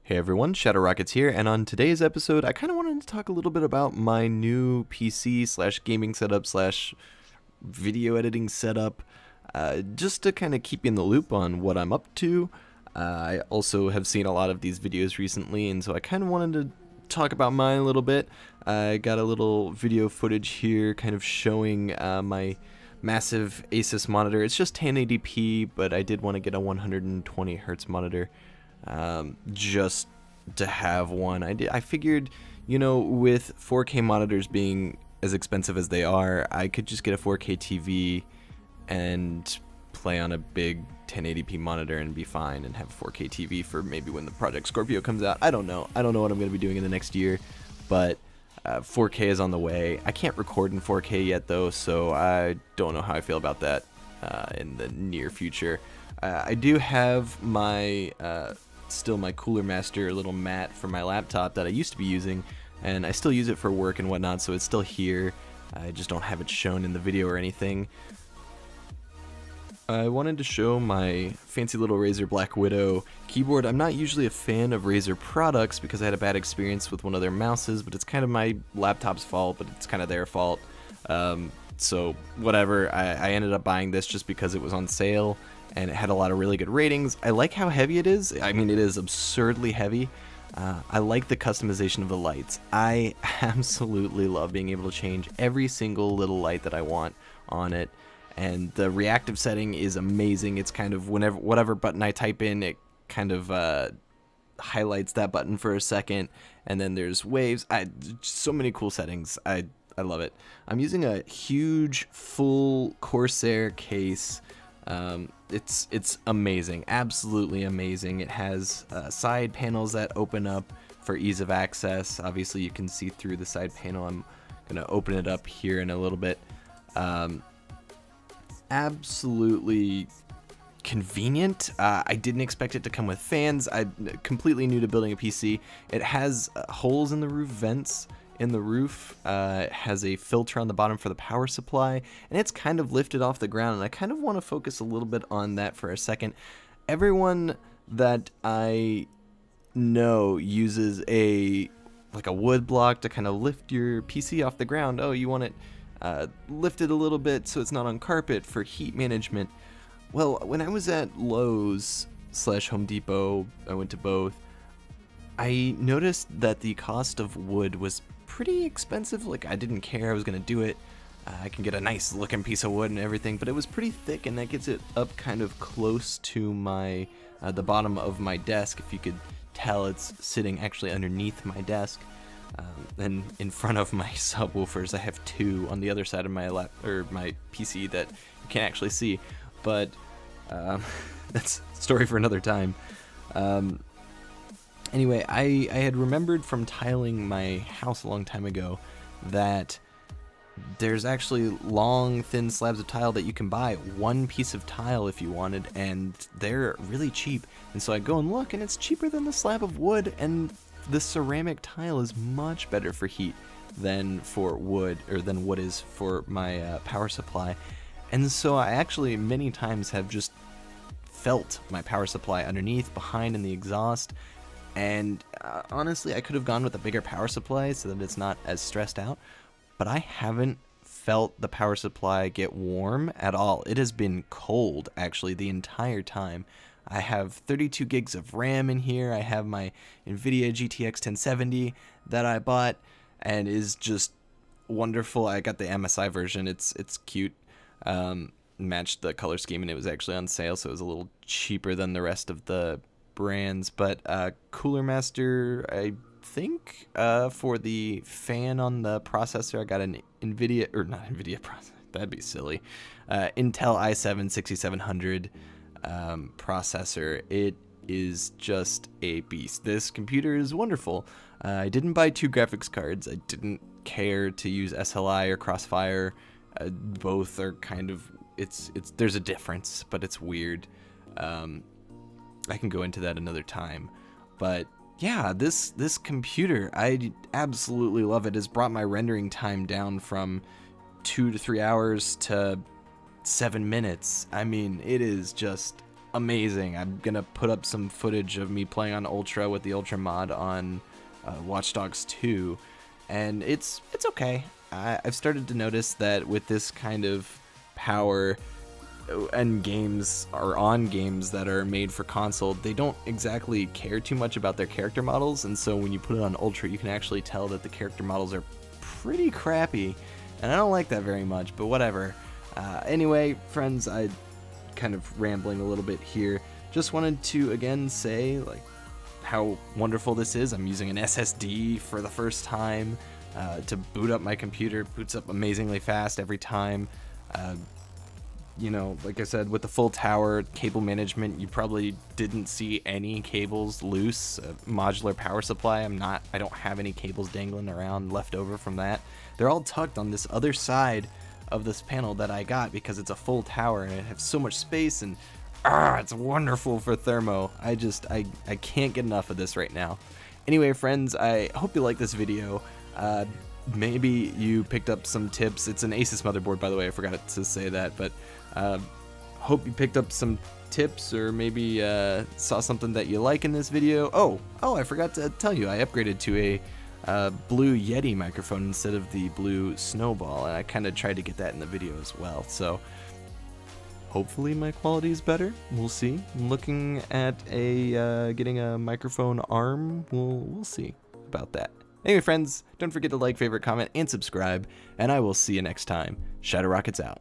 Hey everyone, Shadow Rockets here, and on today's episode, I kind of wanted to talk a little bit about my new PC slash gaming setup slash video editing setup, just to kind of keep you in the loop on what I'm up to. I also have seen a lot of these videos recently, and so I kind of wanted to talk about mine a little bit. I got a little video footage here kind of showing my massive Asus monitor. It's just 1080p, but I did want to get a 120 hertz monitor. Just to have one. I figured, with 4K monitors being as expensive as they are, I could just get a 4K TV and play on a big 1080p monitor and be fine and have a 4K TV for maybe when the Project Scorpio comes out. I don't know what I'm going to be doing in the next year, but 4K is on the way. I can't record in 4K yet though, so I don't know how I feel about that in the near future. I do have my still my Cooler Master little mat for my laptop that I used to be using, and I still use it for work and whatnot, so it's still here. I just don't have it shown in the video or anything. I wanted to show my fancy little Razer Black Widow keyboard. I'm not usually a fan of Razer products because I had a bad experience with one of their mouses, but it's kind of my laptop's fault, but it's kind of their fault. So whatever, I ended up buying this just because it was on sale and it had a lot of really good ratings. I like how heavy it is. I mean, it is absurdly heavy. I like the customization of the lights. I absolutely love being able to change every single little light that I want on it. And the reactive setting is amazing. It's kind of whatever button I type in, it kind of highlights that button for a second. And then there's waves. So many cool settings. I love it. I'm using a huge full Corsair case. It's amazing, absolutely amazing. It has side panels that open up for ease of access. Obviously you can see through the side panel. I'm gonna open it up here in a little bit. Absolutely convenient. I didn't expect it to come with fans. I'm completely new to building a PC. It has holes in the roof, vents in the roof. It has a filter on the bottom for the power supply, and it's kind of lifted off the ground, and I kind of want to focus a little bit on that for a second. Everyone that I know uses a wood block to kind of lift your PC off the ground. Oh, you want it lifted a little bit so it's not on carpet for heat management. Well, when I was at Lowe's / Home Depot, I went to both, I noticed that the cost of wood was pretty expensive. Like, I didn't care, I was gonna do it. I can get a nice looking piece of wood and everything, but it was pretty thick, and that gets it up kind of close to my the bottom of my desk. If you could tell, it's sitting actually underneath my desk. And in front of my subwoofers, I have two on the other side of my my PC that you can't actually see. But that's a story for another time. Anyway, I had remembered from tiling my house a long time ago that there's actually long, thin slabs of tile that you can buy, one piece of tile if you wanted, and they're really cheap. And so I go and look, and it's cheaper than the slab of wood, and the ceramic tile is much better for heat than for wood, or than wood is for my power supply. And so I actually many times have just felt my power supply underneath, behind, in the exhaust. And honestly, I could have gone with a bigger power supply so that it's not as stressed out, but I haven't felt the power supply get warm at all. It has been cold, actually, the entire time. I have 32 gigs of RAM in here. I have my NVIDIA GTX 1070 that I bought and is just wonderful. I got the MSI version. It's cute. Matched the color scheme, and it was actually on sale, so it was a little cheaper than the rest of the brands. But Cooler Master, I think for the fan on the processor, I got an NVIDIA, or not NVIDIA processor, that'd be silly, Intel i7 6700 processor. It is just a beast. This computer is wonderful. I didn't buy two graphics cards. I didn't care to use SLI or Crossfire. Both are kind of, there's a difference, but it's weird. I can go into that another time. But yeah, this computer, I absolutely love it. It's brought my rendering time down from 2 to 3 hours to 7 minutes. I mean, it is just amazing. I'm gonna put up some footage of me playing on Ultra with the Ultra mod on Watch Dogs 2, and it's okay. I've started to notice that with this kind of power and games or on games that are made for console, they don't exactly care too much about their character models, and so when you put it on Ultra, you can actually tell that the character models are pretty crappy, and I don't like that very much, but whatever. Anyway, friends, I kind of rambling a little bit here. Just wanted to again say like how wonderful this is. I'm using an SSD for the first time to boot up my computer. It boots up amazingly fast every time. You know, like I said, with the full tower cable management, you probably didn't see any cables loose. Modular power supply, I don't have any cables dangling around left over from that. They're all tucked on this other side of this panel that I got because it's a full tower and it has so much space, and it's wonderful for thermo. I can't get enough of this right now. Anyway, friends, I hope you like this video. Maybe you picked up some tips. It's an Asus motherboard, by the way. I forgot to say that, but hope you picked up some tips, or maybe saw something that you like in this video. Oh, I forgot to tell you, I upgraded to a blue Yeti microphone instead of the blue Snowball, and I kind of tried to get that in the video as well. So hopefully my quality is better. We'll see. I'm looking at getting a microphone arm. We'll see about that. Anyway, friends, don't forget to like, favorite, comment, and subscribe, and I will see you next time. Shadow Rockets out.